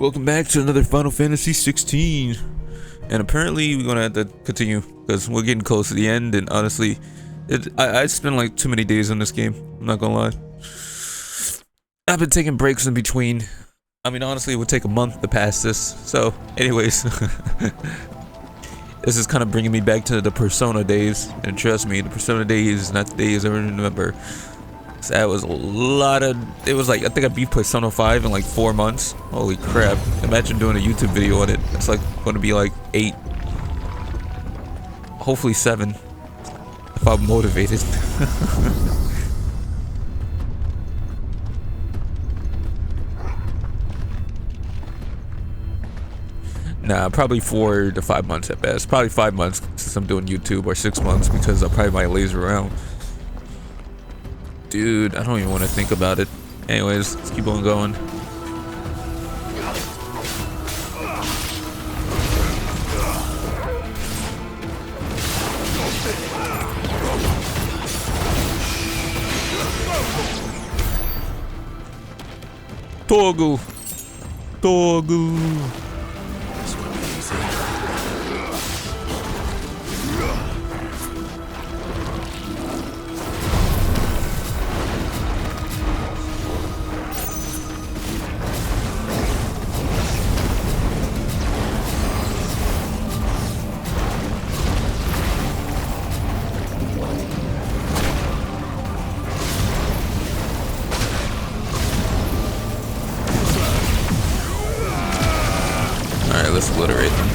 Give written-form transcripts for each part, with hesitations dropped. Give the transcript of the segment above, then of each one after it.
Welcome back to another Final Fantasy XVI. And apparently we're gonna have to continue because we're getting close to the end, and honestly I spent like too many days on this game, I'm not gonna lie. I've been taking breaks in between. I mean, honestly, it would take a month to pass this. So anyways, this is kind of bringing me back to the Persona days, and trust me, the Persona days is not the days I remember. So that was a lot of, it was like, I think I beat Persona 5 in like 4 months. Holy crap. Imagine doing a YouTube video on it. It's like going to be like 8. Hopefully 7. If I'm motivated. Nah, probably 4 to 5 months at best. Probably 5 months since I'm doing YouTube, or 6 months because I probably might laser around. Dude, I don't even want to think about it. Anyways, let's keep on going. Togu! Togu! Let's obliterate them.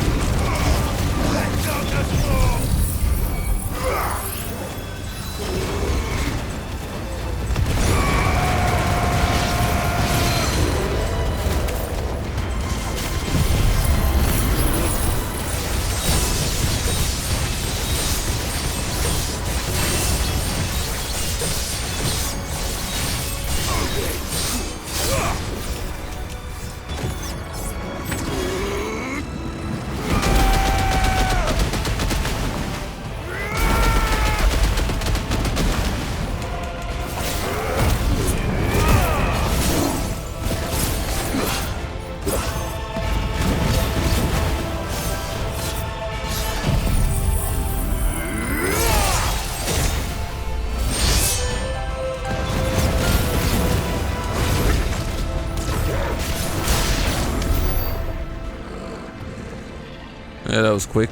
Yeah, that was quick.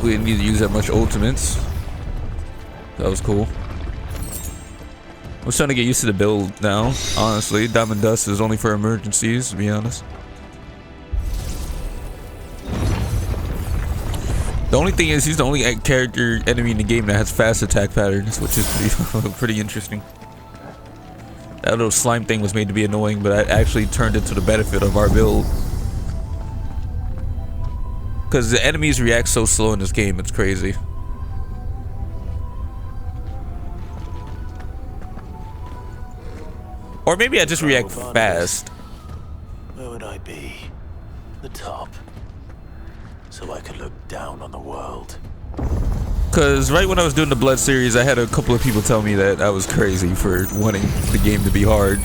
We didn't need to use that much ultimates. That was cool. I'm starting to get used to the build now, honestly. Diamond Dust is only for emergencies, to be honest. The only thing is, he's the only character enemy in the game that has fast attack patterns, which is pretty interesting. That little slime thing was made to be annoying, but I actually turned it to the benefit of our build. Because the enemies react so slow in this game, it's crazy. Or maybe I just react fast. Where would I be? The top. So I could look down on the world. Because right when I was doing the Blood series, I had a couple of people tell me that I was crazy for wanting the game to be hard.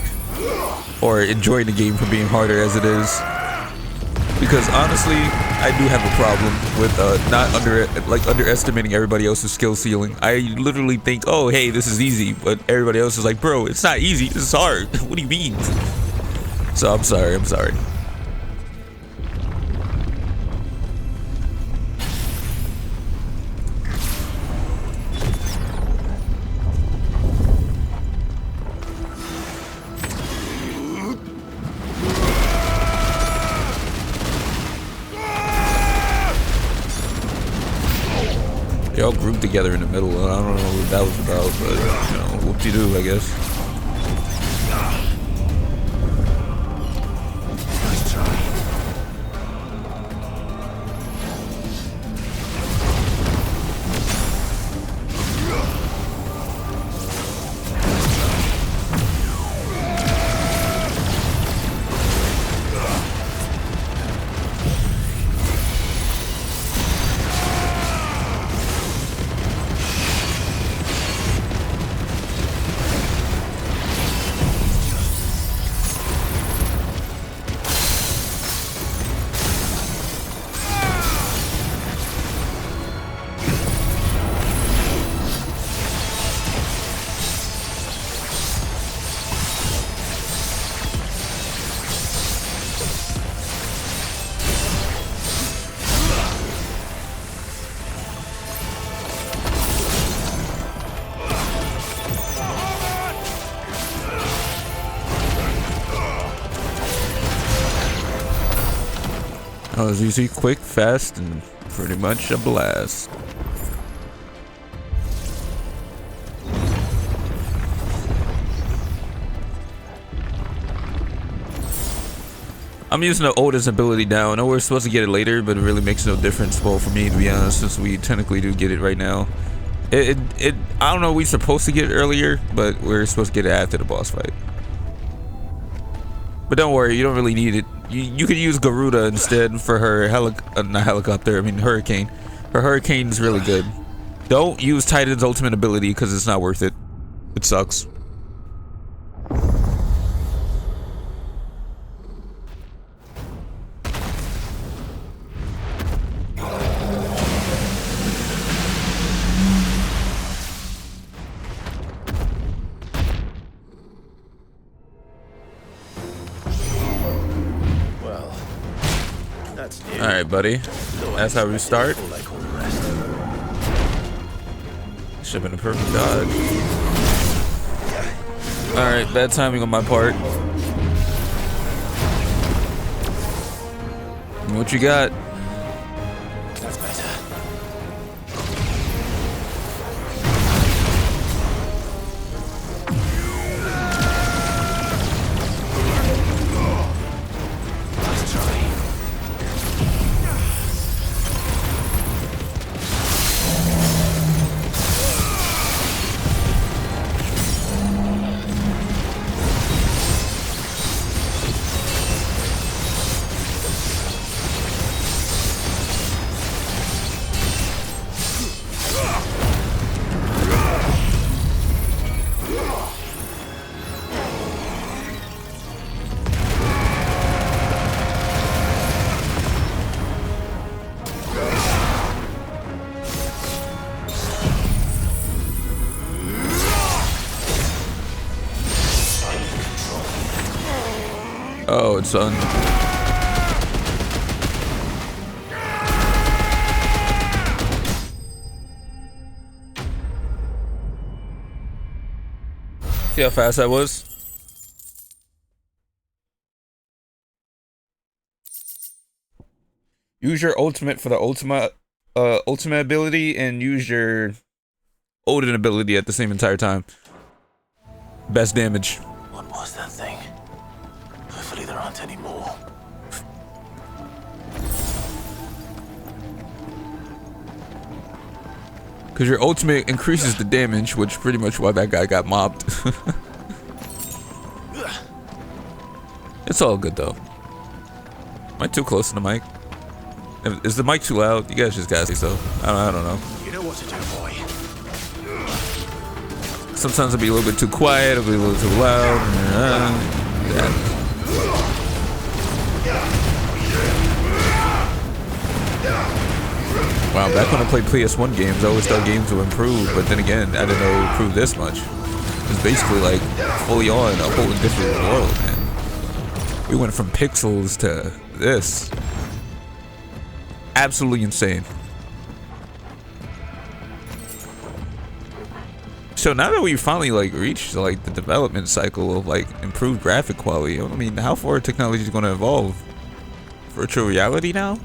Or enjoying the game for being harder as it is. Because honestly, I do have a problem with not underestimating everybody else's skill ceiling. I literally think, oh hey, this is easy, but everybody else is like, bro, it's not easy, this is hard. What do you mean? So I'm sorry. They all grouped together in the middle, and I don't know what that was about, but, you know, whoop-de-doo, I guess. Nice try. Oh, it's easy, quick, fast, and pretty much a blast. I'm using the oldest ability now. I know we're supposed to get it later, but it really makes no difference, well, for me, to be honest, since we technically do get it right now. I don't know, we're supposed to get it earlier, but we're supposed to get it after the boss fight. But don't worry, you don't really need it. You could use Garuda instead for her not helicopter, I mean hurricane. Her hurricane is really good. Don't use Titan's ultimate ability because it's not worth it. It sucks. Alright, buddy. That's how we start. Should've been a perfect dodge. Alright, bad timing on my part. What you got? That's better. Let's try. Oh, it's on. See how fast that was? Use your ultimate for the Ultima ability and use your Odin ability at the same entire time. Best damage. What was that thing? Hopefully there aren't any more. Because your ultimate increases the damage, which pretty much why that guy got mobbed. It's all good though. Am I too close to the mic? Is the mic too loud? You guys just gotta say so. I don't know. You know what to do, boy. Sometimes it'll be a little bit too quiet, it'll be a little too loud. Yeah. Wow, back when I played PS1 games, I always thought games would improve, but then again, I didn't know it would improve this much. It's basically like fully on a whole different world, man. We went from pixels to this. Absolutely insane. So now that we finally like reached like the development cycle of like improved graphic quality, I mean, how far technology is going to evolve? Virtual reality now?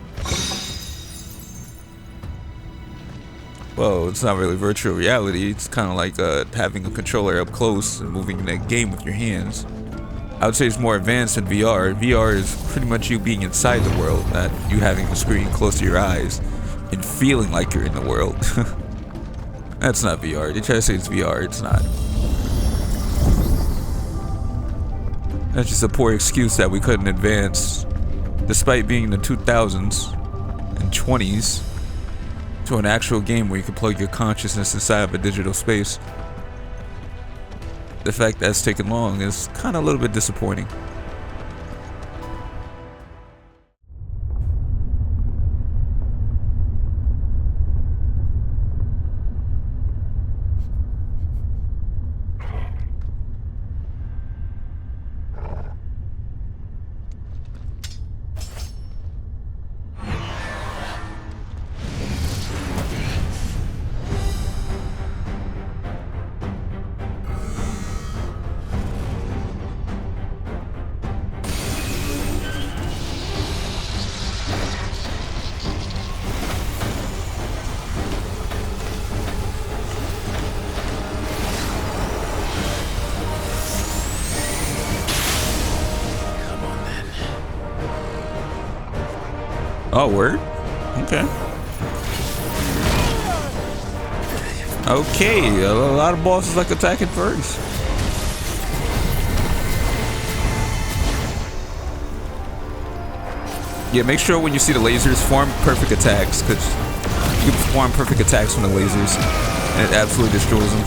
Well, it's not really virtual reality. It's kind of like having a controller up close and moving in that game with your hands. I would say it's more advanced than VR. VR is pretty much you being inside the world, not you having the screen close to your eyes and feeling like you're in the world. That's not VR. They try to say it's VR. It's not. That's just a poor excuse that we couldn't advance, despite being in the 2000s and 20s, to an actual game where you can plug your consciousness inside of a digital space. The fact that it's taken long is kind of a little bit disappointing. Oh, word? Okay. Okay, a lot of bosses like attacking first. Yeah, make sure when you see the lasers, form perfect attacks, because you can form perfect attacks from the lasers, and it absolutely destroys them.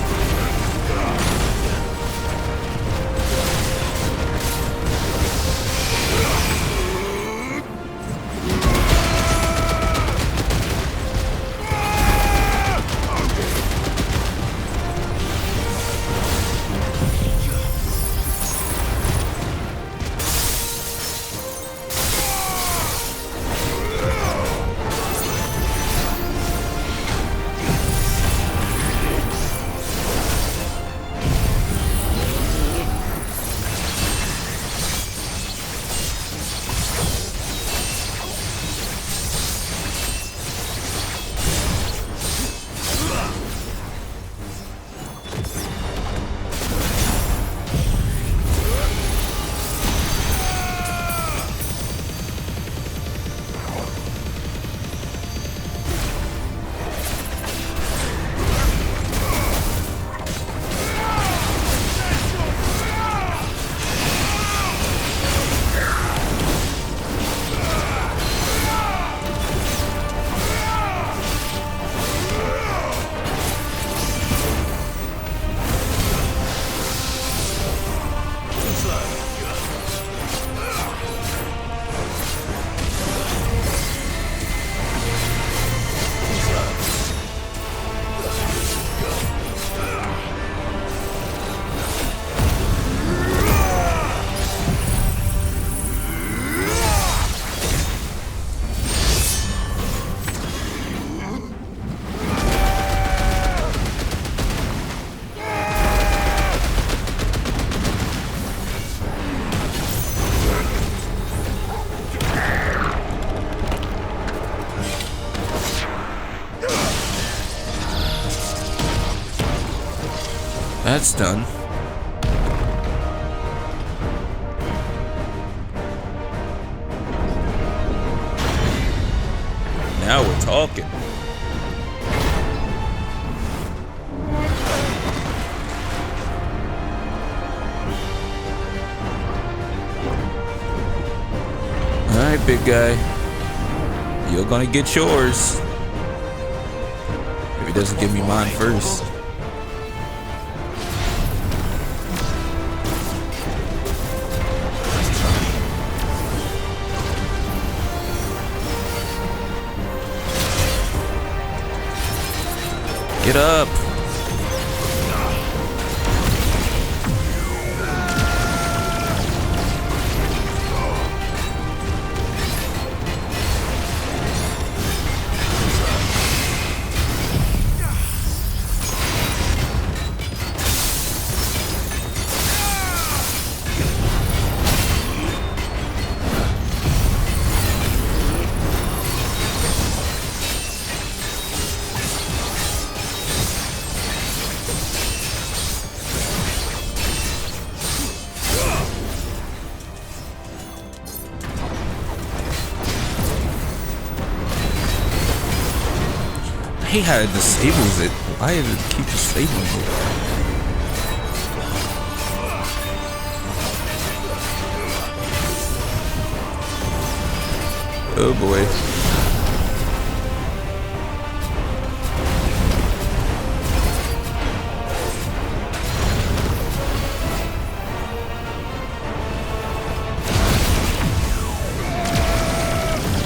That's done. Now we're talking. Alright, big guy. You're gonna get yours. If he doesn't give me mine first. Get up. I hate how it disables it. Why does it keep disabling it? Oh boy.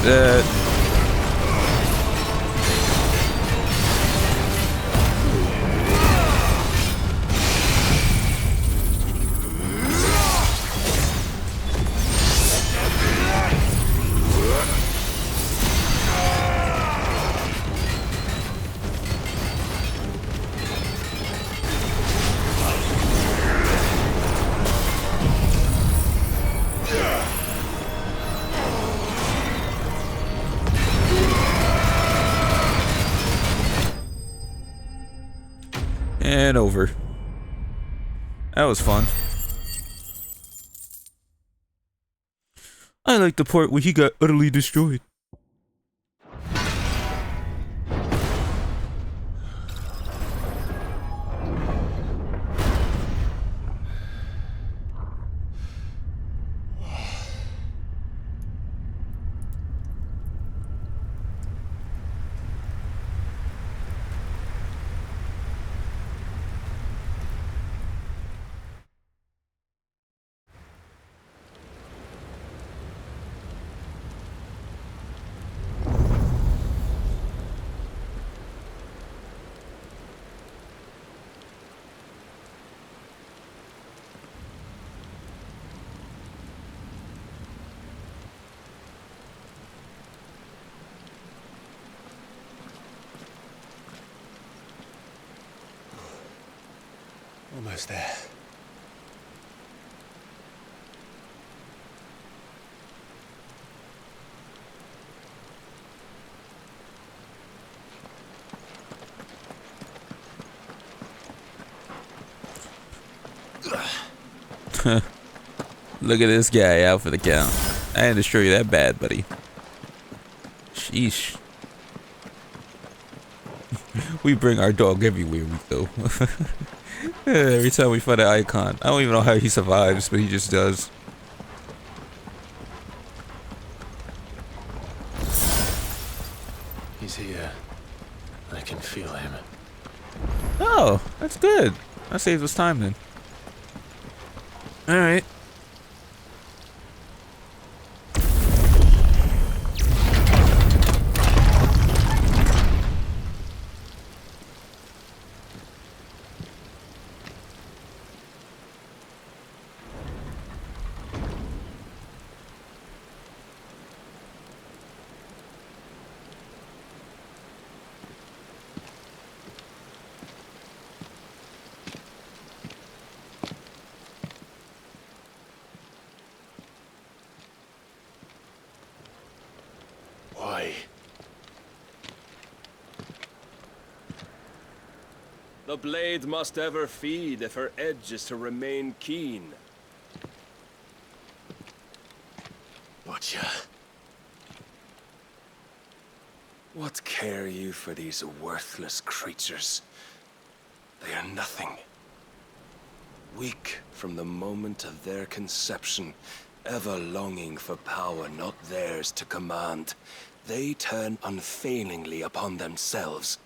That. And over. That was fun. I like the part where he got utterly destroyed. almost there. Look at this guy out for the count. I didn't destroy you that bad, buddy. Sheesh. We bring our dog everywhere we go. Every time we find an icon. I don't even know how he survives, but he just does. He's here. I can feel him. Oh, that's good. That saves us time then. Alright. Why? The blade must ever feed if her edge is to remain keen. Butcher. What care you for these worthless creatures? They are nothing. Weak from the moment of their conception, ever longing for power not theirs to command, they turn unfailingly upon themselves.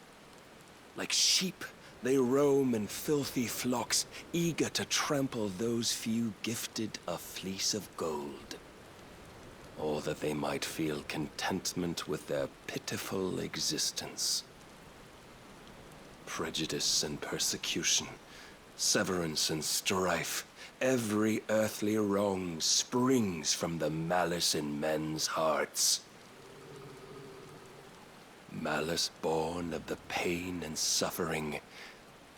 Like sheep, they roam in filthy flocks, eager to trample those few gifted a fleece of gold. Or that they might feel contentment with their pitiful existence. Prejudice and persecution, severance and strife, every earthly wrong springs from the malice in men's hearts. Malice born of the pain and suffering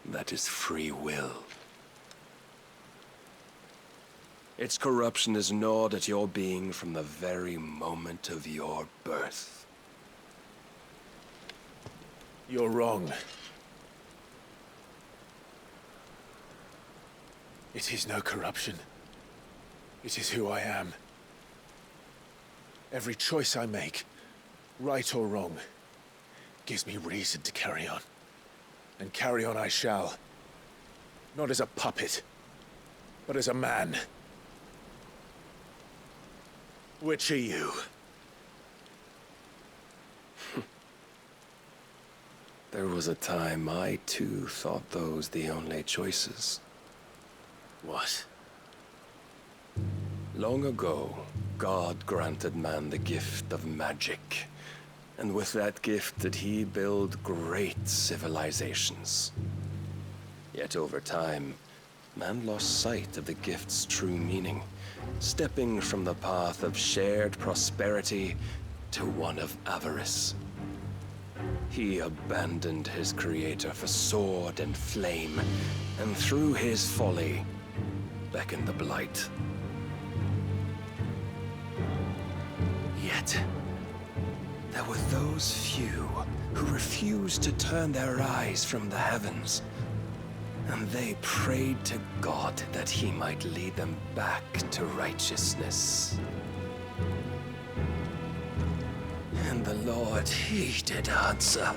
that is free will. Its corruption is gnawed at your being from the very moment of your birth. You're wrong. It is no corruption. It is who I am. Every choice I make, right or wrong, gives me reason to carry on. And carry on I shall. Not as a puppet, but as a man. Which are you? There was a time I too thought those the only choices. What? Long ago, God granted man the gift of magic. And with that gift did he build great civilizations. Yet over time, man lost sight of the gift's true meaning, stepping from the path of shared prosperity to one of avarice. He abandoned his creator for sword and flame, and through his folly, beckoned the Blight. Yet, there were those few who refused to turn their eyes from the heavens, and they prayed to God that he might lead them back to righteousness. And the Lord, he did answer.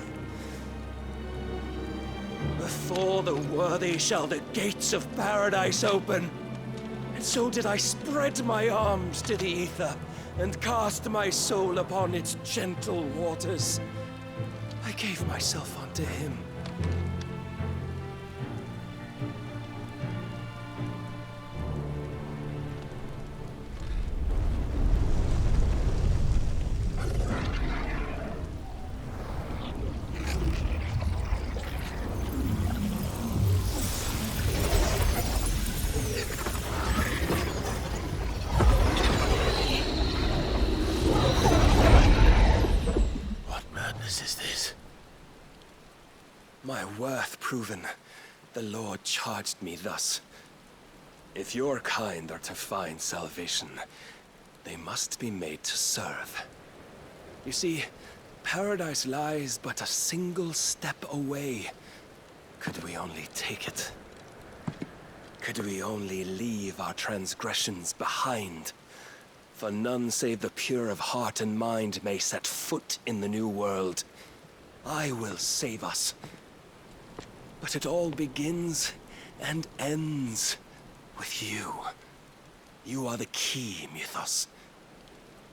Before the worthy shall the gates of paradise open. And so did I spread my arms to the ether, and cast my soul upon its gentle waters. I gave myself unto him. My worth proven, The Lord charged me thus. If your kind are to find salvation, they must be made to serve. You see, paradise lies but a single step away. Could we only take it? Could we only leave our transgressions behind? For none save the pure of heart and mind may set foot in the new world. I will save us. But it all begins and ends with you. You are the key, Mythos.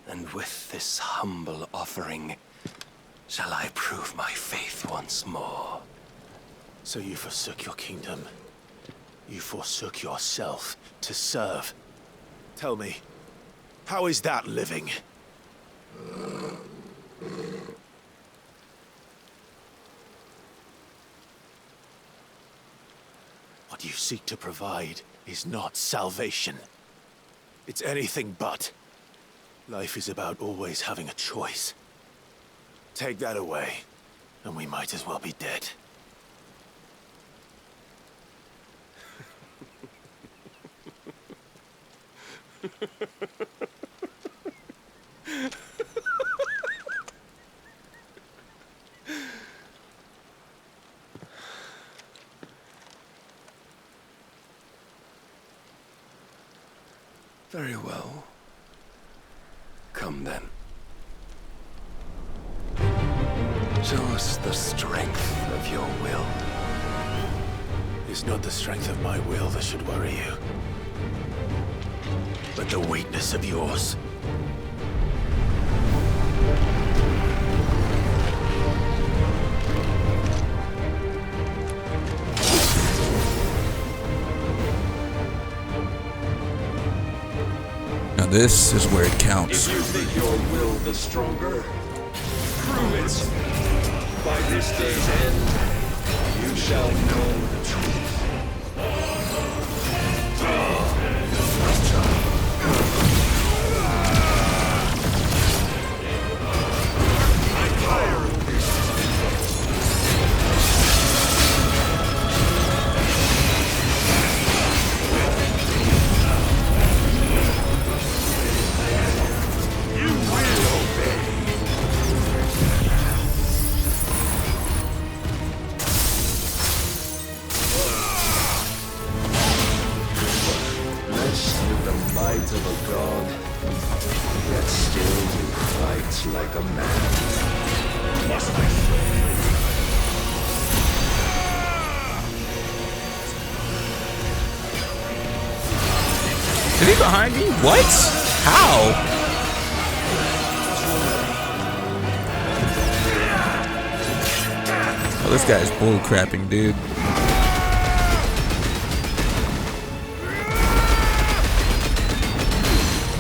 And with this humble offering, shall I prove my faith once more. So you forsook your kingdom. You forsook yourself to serve. Tell me, how is that living? What you seek to provide is not salvation. It's anything but. Life is about always having a choice. Take that away, and we might as well be dead. Very well. Come then. Show us the strength of your will. It's not the strength of my will that should worry you, but the weakness of yours. Now this is where it counts. If you think your will the stronger, prove it. By this day's end, you shall know the truth. Is he behind me? What? How? Oh, this guy's bullcrapping, dude.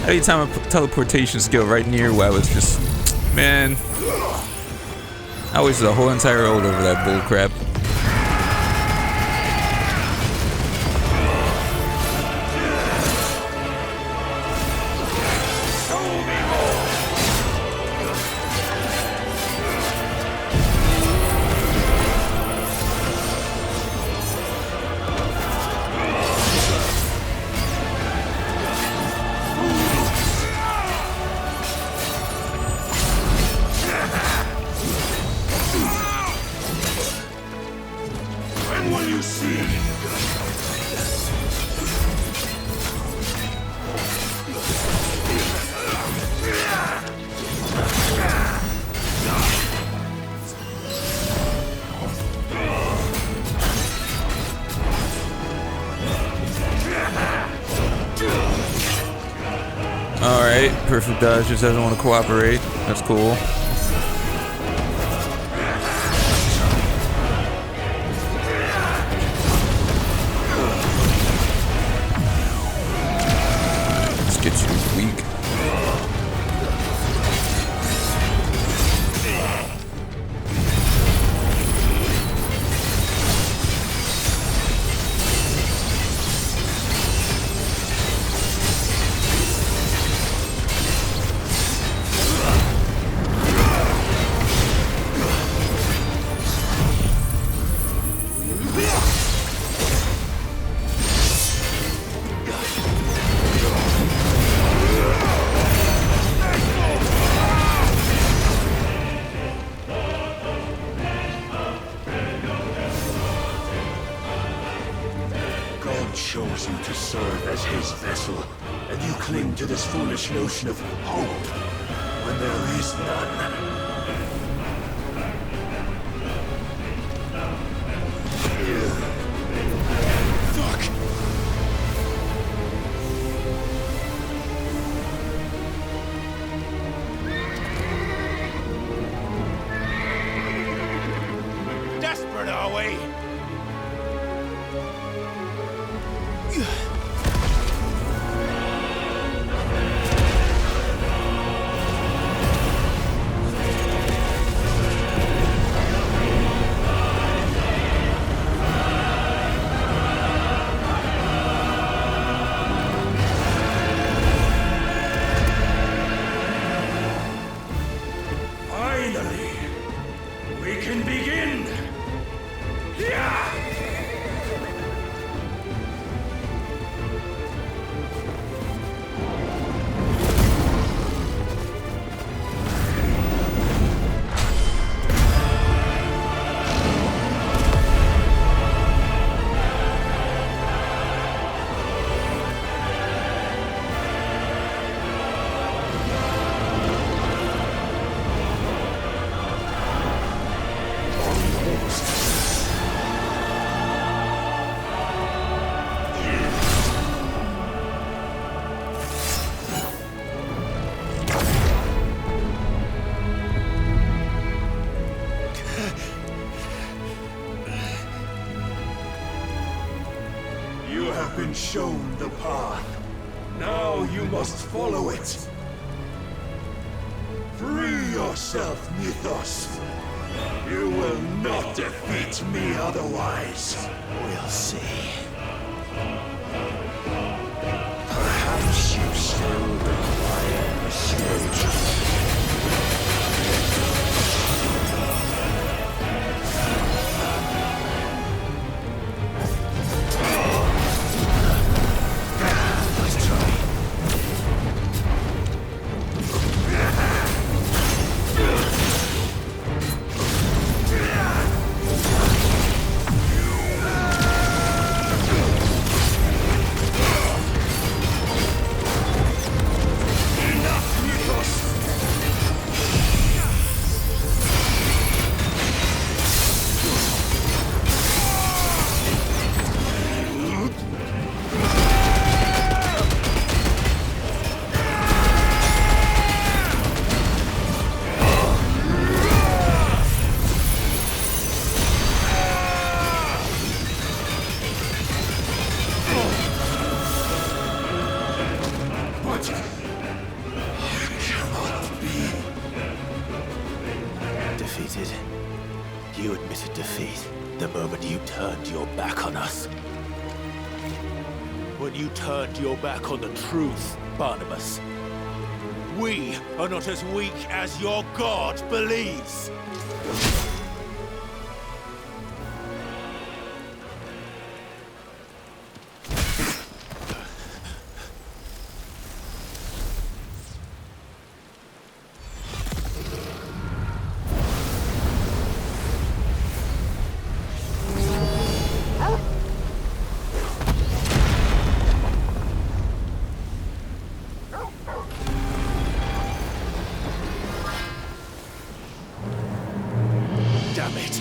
Anytime a teleportation skill right near where I was just... Man. I wasted a whole entire ult over that bullcrap. Alright, perfect dodge just doesn't want to cooperate. That's cool. Let's get you weak. serve as his vessel, and you cling to this foolish notion of hope when there is none. Fuck! Desperate, are we? Finally, we can begin! Yeah! You have been shown the path. Now you must follow it. Free yourself, Mythos. You will not defeat me otherwise. We'll see. Perhaps you still require persuasion. Defeated. You admitted defeat the moment you turned your back on us. When you turned your back on the truth, Barnabas. We are not as weak as your god believes. Damn it.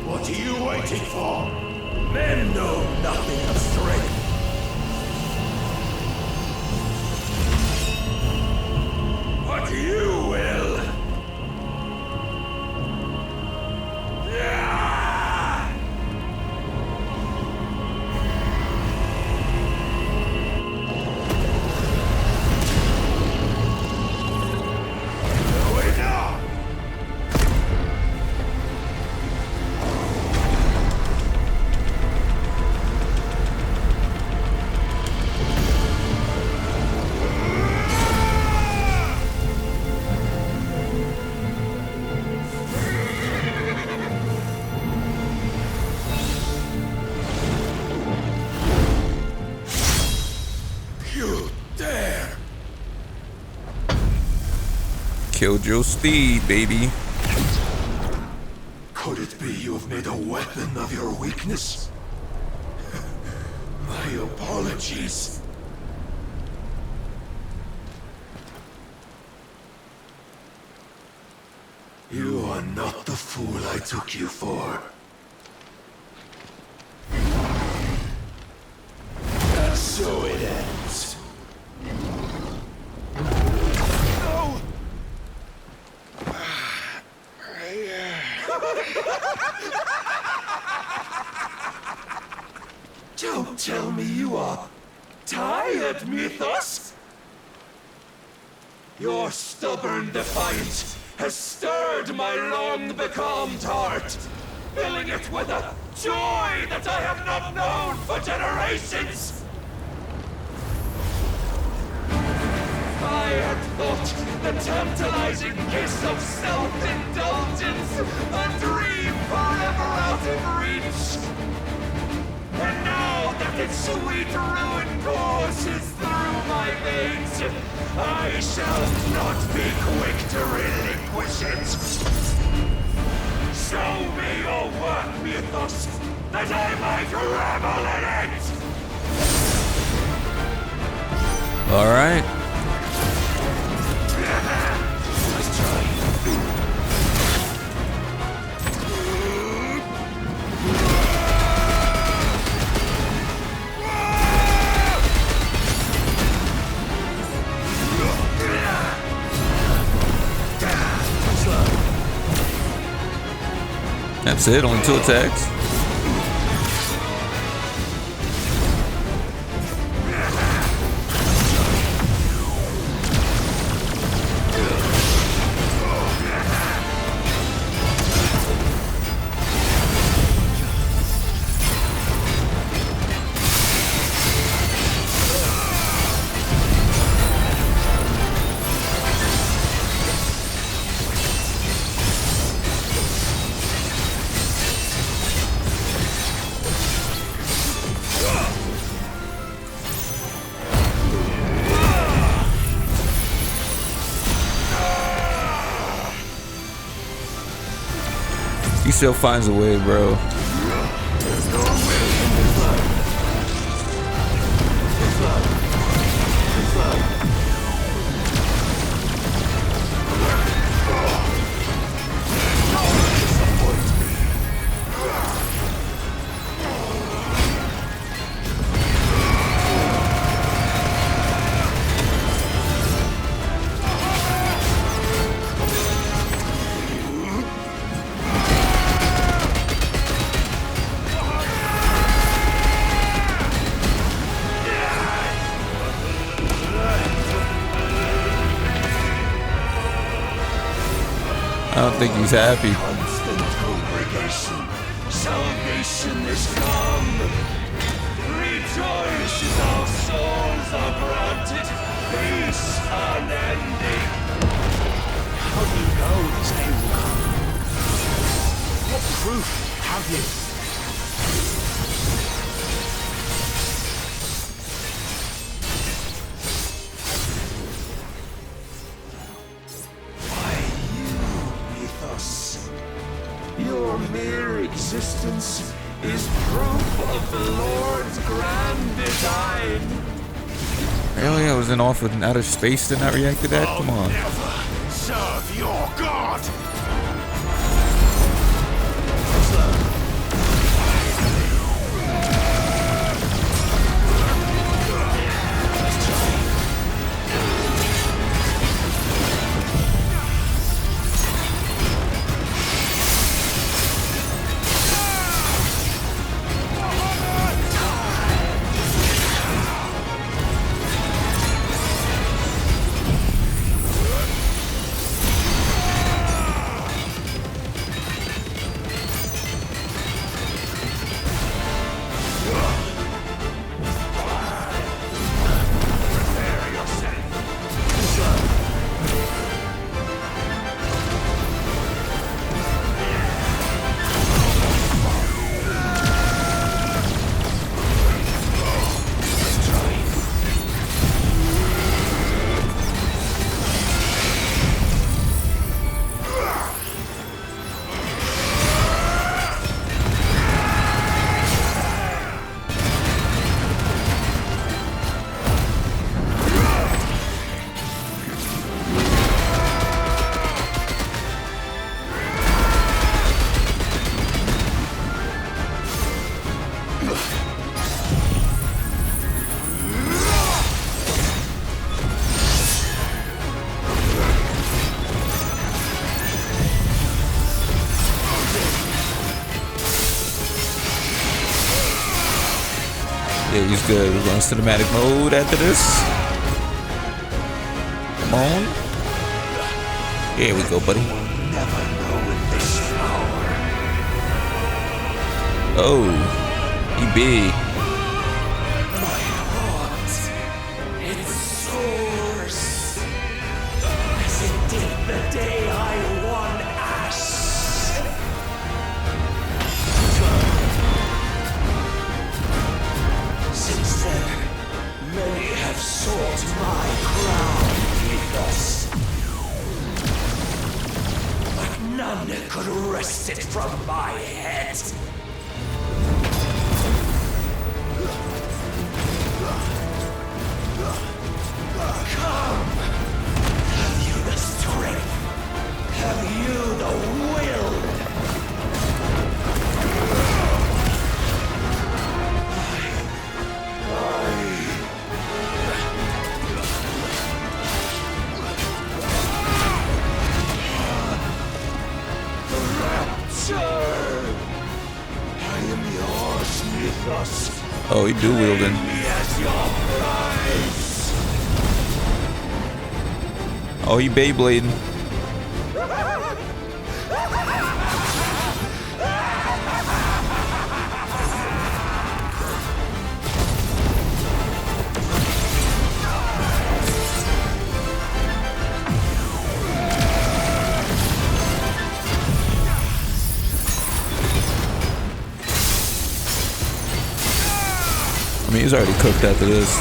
What are you waiting for? Men know nothing of strength. killed your steed, baby. Could it be you have made a weapon of your weakness? My apologies. You are not the fool I took you for. And so it ends. No! Don't tell me you are tired, Mythos! Your stubborn defiance has stirred my long-becalmed heart, filling it with a joy that I have not known for generations! I had thought the tantalizing kiss of self-indulgence a dream forever out of reach. And now that its sweet ruin courses through my veins, I shall not be quick to relinquish it. Show me your work, Mythos, that I might revel in it! All right. Let's try. That's it. Only 2 attacks. He still finds a way, bro. I don't think he's happy. Constant congregation, salvation is come. Rejoice as our souls are granted peace unending. How do you know this day will come? What proof have you? Your mere existence is proof of the Lord's grand design. Really? I was in off with outer space to not react to that? Come on. Never serve your God. Yeah, he's good. We're going cinematic mode after this. Come on. Here we go, buddy. Oh, he big. My heart, it soars, as it did the day I won Ash. Since then, many have sought my crown, Ethos. But none could wrest it from my head. Come! Have you the strength? Have you the will? Rapture! I am yours, Mythos. Oh, he do wielding. Me as your prize. Oh, he Beyblading. I mean, he's already cooked after this.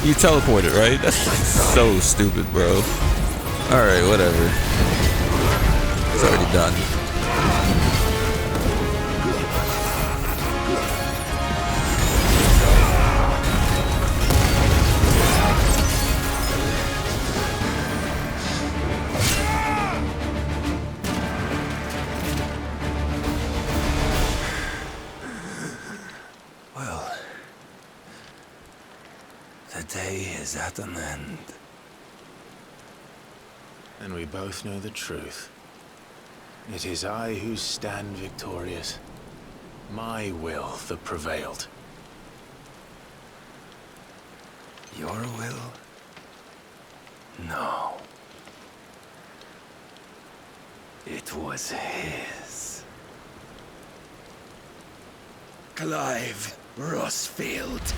You teleported, right? That's so stupid, bro. Alright, whatever. It's already done. Well, the day is at an end. And we both know the truth. It is I who stand victorious. My will that prevailed. Your will? No. It was his. Clive Rosfield.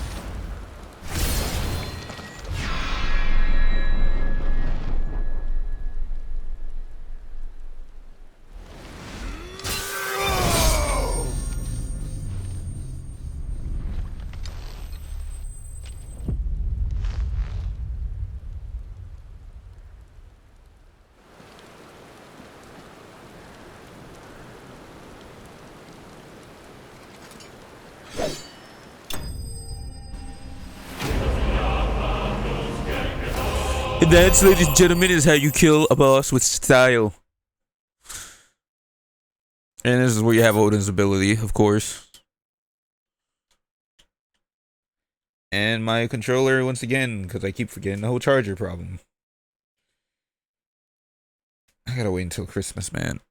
And that's, ladies and gentlemen, is how you kill a boss with style. And this is where you have Odin's ability, of course. And my controller, once again, because I keep forgetting the whole charger problem. I gotta wait until Christmas, man.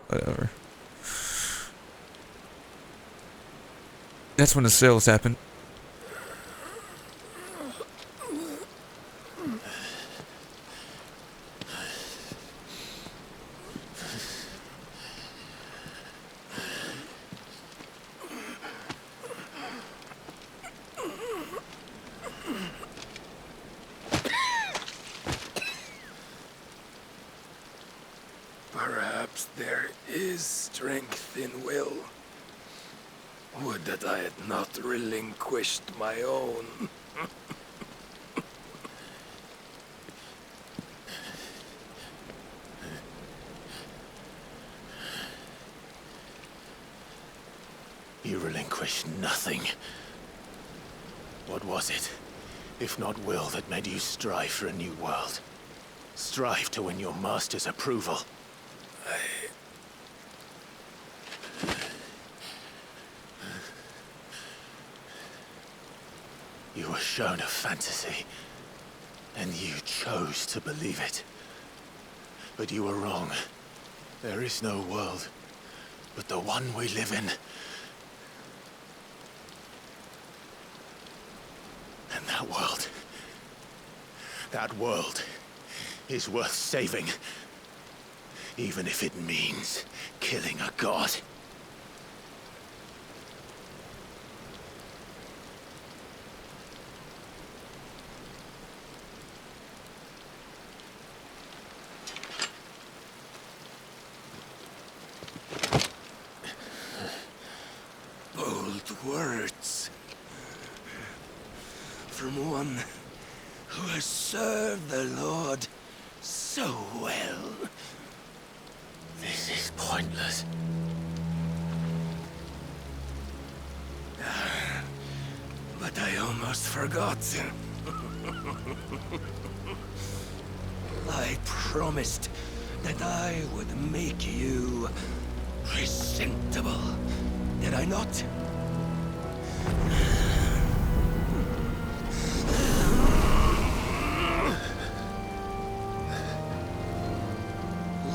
Whatever. That's when the sales happen. Perhaps there is strength in will. Would that I had not relinquished my own. You relinquished nothing. What was it? if not will, that made you strive for a new world? Strive to win your master's approval? You were shown a fantasy, and you chose to believe it. But you were wrong. There is no world, but the one we live in. And that world is worth saving, even if it means killing a god. Words from one who has served the Lord so well. This is pointless. But I almost forgot. I promised that I would make you presentable. Did I not?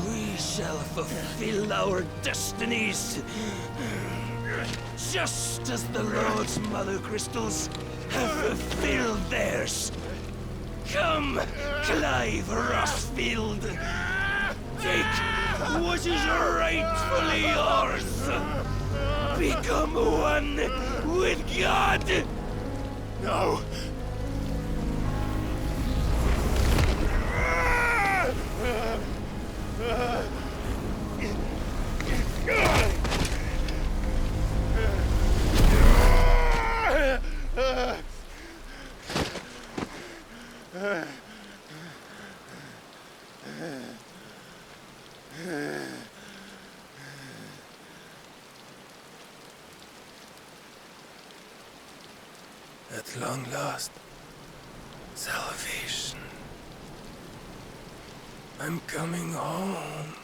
We shall fulfill our destinies, just as the Lord's Mothercrystals have fulfilled theirs. Come, Clive Rosfield, take what is rightfully yours. Become one with God! No! At long last, salvation. I'm coming home.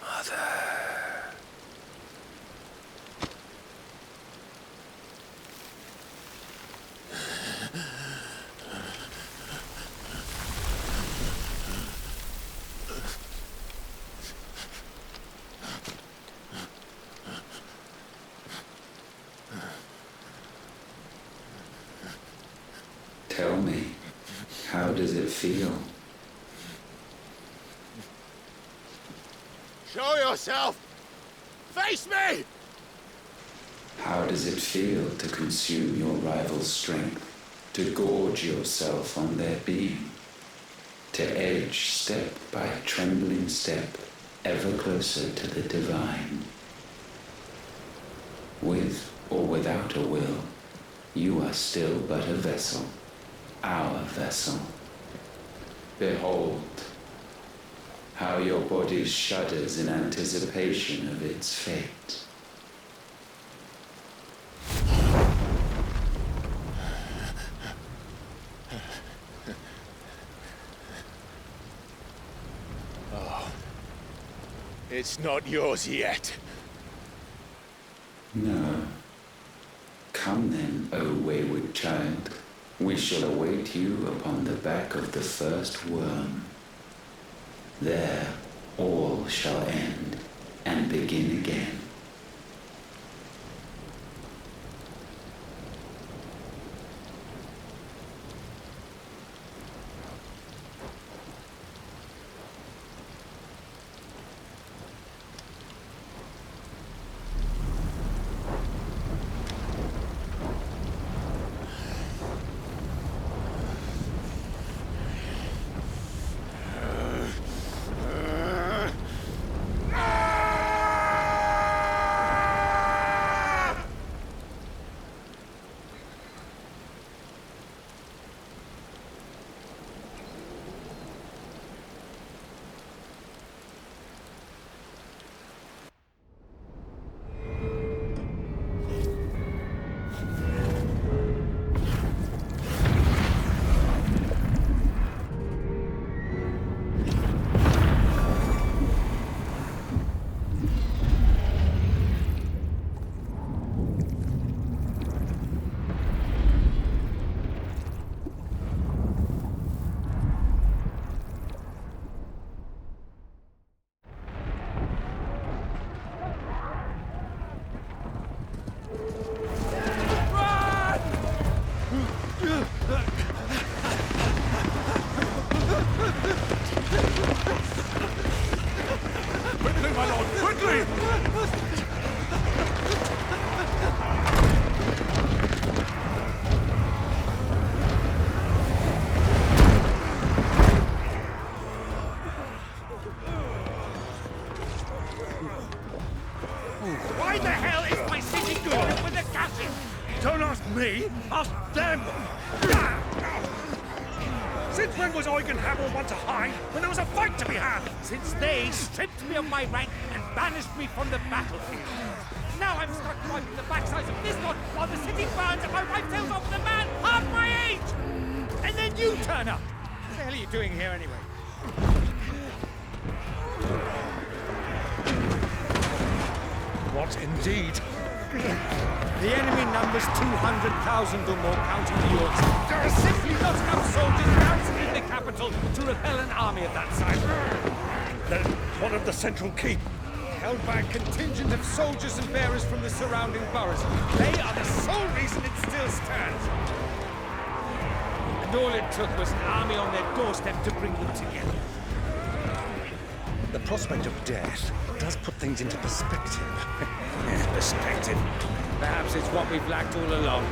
Mother. Tell me, how does it feel? Show yourself! Face me! How does it feel to consume your rival's strength, to gorge yourself on their being, to edge step by trembling step ever closer to the divine? With or without a will, you are still but a vessel, our vessel. Behold, how your body shudders in anticipation of its fate. Oh, it's not yours yet. No. Come then, O wayward child. We shall await you upon the back of the first worm. There all shall end and begin again. Since when was Eugen Hamel one to hide when there was a fight to be had? Since they stripped me of my rank and banished me from the battlefield. Now I'm stuck wiping the backsides of this lot while the city burns and my wife tells off the man half my age! And then you turn up! What the hell are you doing here anyway? What indeed? The enemy numbers 200,000 or more, counting the Yorks. There are simply not enough soldiers garrisoned in the capital to repel an army of that size. Then what of the central keep? Held by a contingent of soldiers and bearers from the surrounding boroughs. They are the sole reason it still stands. And all it took was an army on their doorstep to bring them together. The prospect of death does put things into perspective. Perspective. Perhaps it's what we've lacked all along.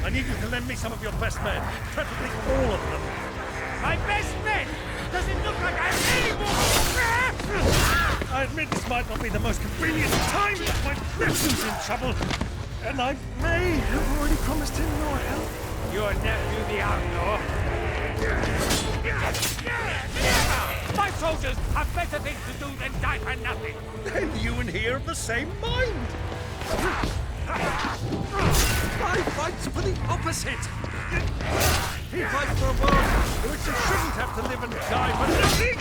I need you to lend me some of your best men, preferably all of them. My best men! Does it look like I have any more? I admit this might not be the most convenient time, but my nephew's in trouble, and I may have already promised him your help. Your nephew, the outlaw. My soldiers have better things to do than die for nothing. Then you and he are of the same mind. I fight for the opposite. He fights for a world in which you shouldn't have to live and die for nothing.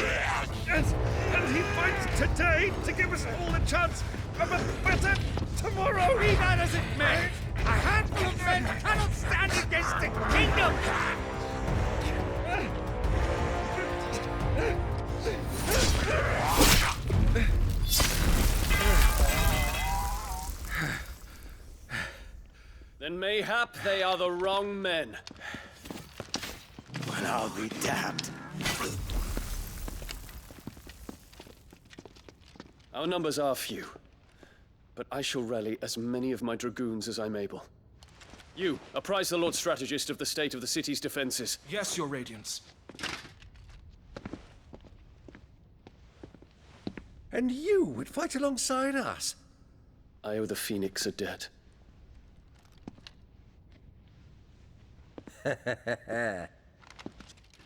And he fights today to give us all a chance of a better tomorrow. Be that as it may, a handful of men cannot stand against a kingdom. Then mayhap they are the wrong men. Well, I'll be damned. Our numbers are few, but I shall rally as many of my dragoons as I'm able. You, apprise the Lord Strategist of the state of the city's defenses. Yes, Your Radiance. And you would fight alongside us? I owe the Phoenix a debt.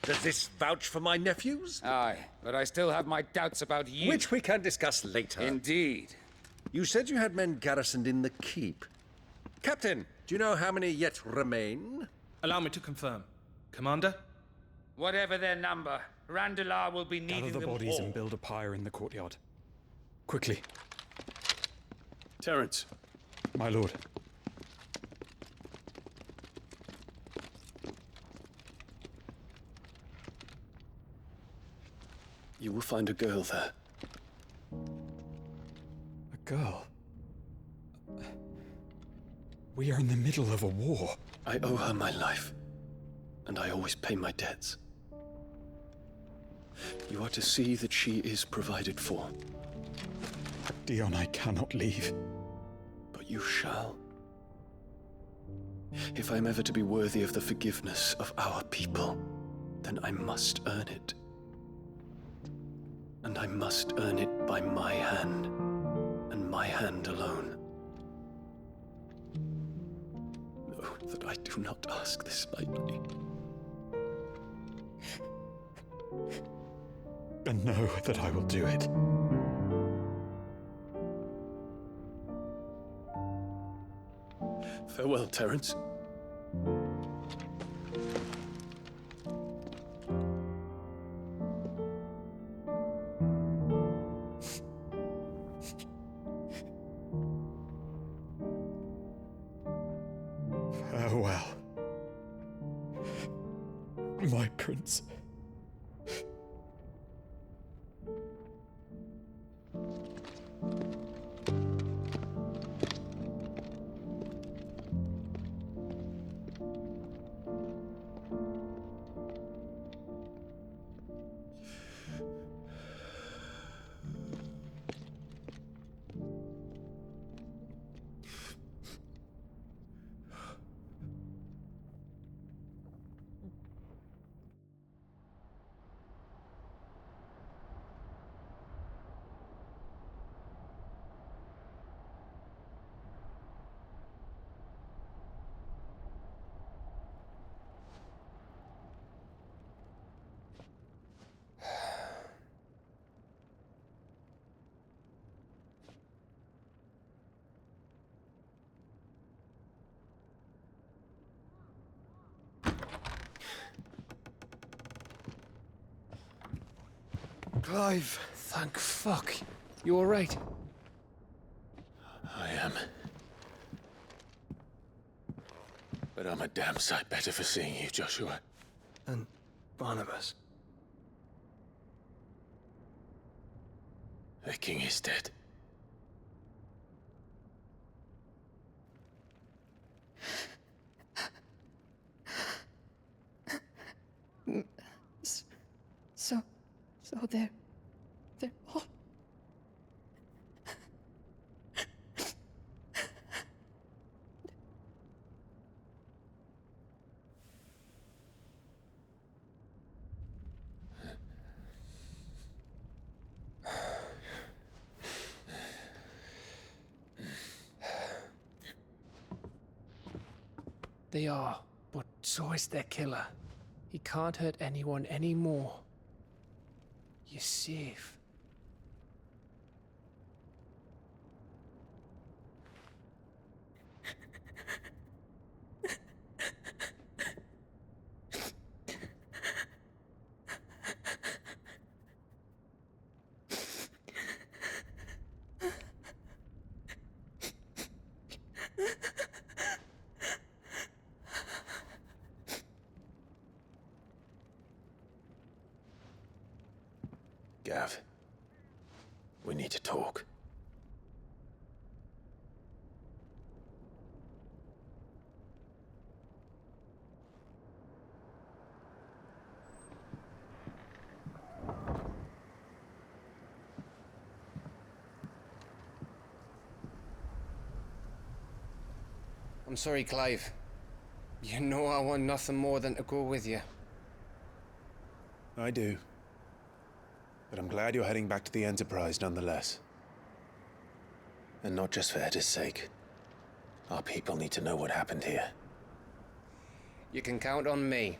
Does this vouch for my nephews? Aye, but I still have my doubts about you. Which we can discuss later. Indeed. You said you had men garrisoned in the keep. Captain, do you know how many yet remain? Allow me to confirm. Commander? Whatever their number, Randalar will be needing Gather the them bodies all. and build a pyre in the courtyard. Quickly, Terence, my lord. you will find a girl there. A girl. We are in the middle of a war. I owe her my life, and I always pay my debts. You are to see that she is provided for. Dion, I cannot leave. But you shall. If I'm ever to be worthy of the forgiveness of our people, then I must earn it. And I must earn it by my hand, and my hand alone. Know that I do not ask this lightly. And know that I will do it. Farewell, Terence. Farewell, my prince. Clive! Thank fuck. You alright? I am. But I'm a damn sight better for seeing you, Joshua. And Barnabas? The king is dead. So they're all... They are, but so is their killer. He can't hurt anyone anymore. You're safe. Gav, we need to talk. I'm sorry, Clive. You know I want nothing more than to go with you. I do. But I'm glad you're heading back to the Enterprise nonetheless. And not just for Etta's sake. Our people need to know what happened here. You can count on me.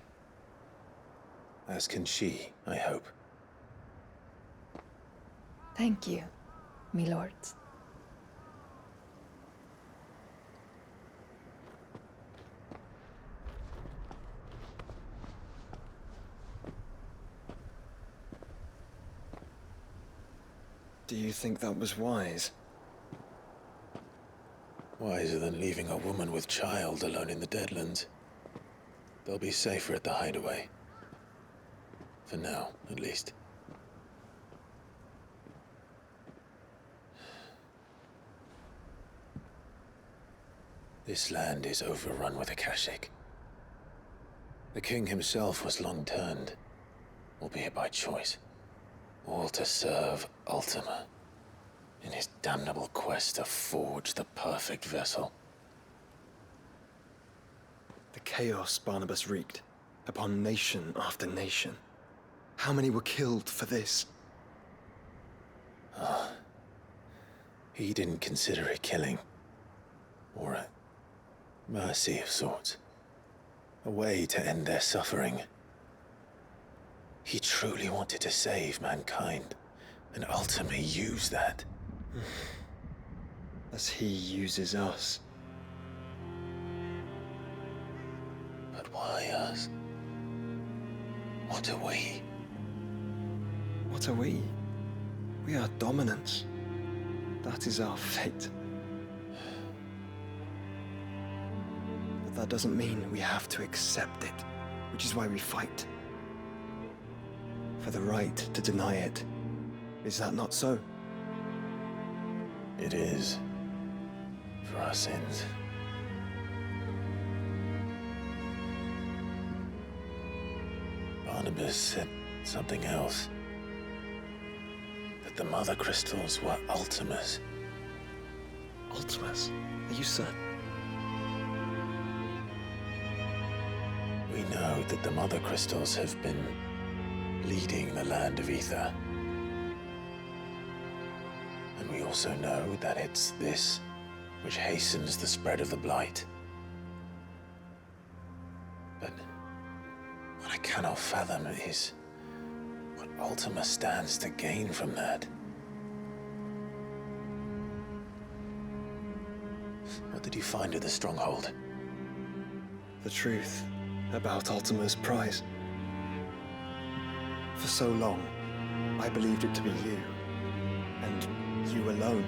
As can she, I hope. Thank you, my lords. Do you think that was wise? Wiser than leaving a woman with child alone in the Deadlands. They'll be safer at the hideaway. For now, at least. This land is overrun with Akashic. The king himself was long turned, albeit by choice. All to serve Ultima, in his damnable quest to forge the perfect vessel. The chaos Barnabas wreaked upon nation after nation. How many were killed for this? He didn't consider it killing. Or a mercy of sorts. A way to end their suffering. He truly wanted to save mankind, and Ultima used that. As he uses us. But why us? What are we? What are we? We are dominants. That is our fate. But that doesn't mean we have to accept it, which is why we fight. For the right to deny it. Is that not so? It is. For our sins. Barnabas said something else. That the Mothercrystals were Ultimas. Ultimas? Are you certain? We know that the Mothercrystals have been leading the land of Ether. And we also know that it's this which hastens the spread of the Blight. But what I cannot fathom is what Ultima stands to gain from that. What did you find at the Stronghold? The truth about Ultima's prize. For so long, I believed it to be you, and you alone.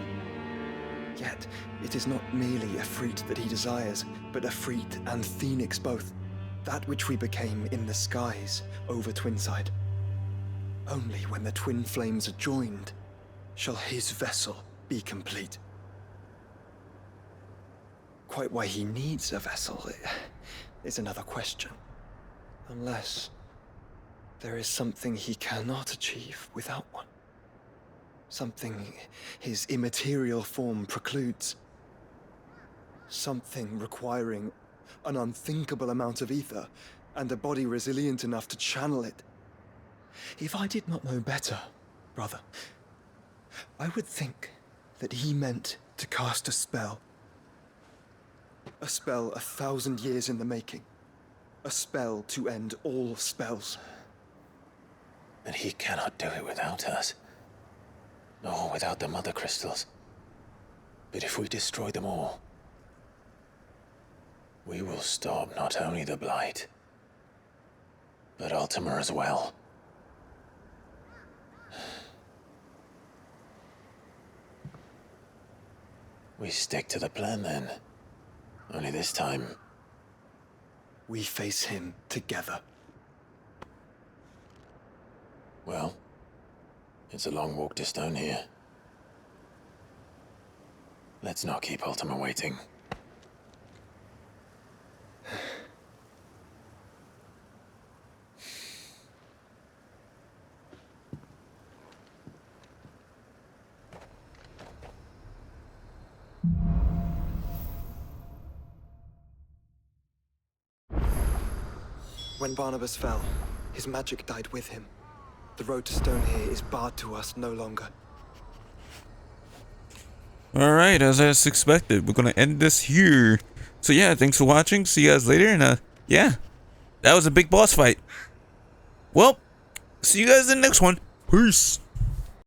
Yet, it is not merely Efreet that he desires, but Efreet and Phoenix both. That which we became in the skies over Twinside. Only when the twin flames are joined shall his vessel be complete. Quite why he needs a vessel is another question. Unless there is something he cannot achieve without one. Something his immaterial form precludes. Something requiring an unthinkable amount of ether and a body resilient enough to channel it. If I did not know better, brother, I would think that he meant to cast a spell. A spell 1,000 years in the making. A spell to end all spells. And he cannot do it without us. Nor without the Mothercrystals. But if we destroy them all, we will stop not only the Blight, but Ultima as well. We stick to the plan then. Only this time, we face him together. Well, it's a long walk to Stone here. Let's not keep Ultima waiting. When Barnabas fell, his magic died with him. The road to Stone here is barred to us no longer. Alright, as I expected, we're gonna end this here. So yeah, thanks for watching. See you guys later, and yeah, that was a big boss fight. Well, see you guys in the next one. Peace.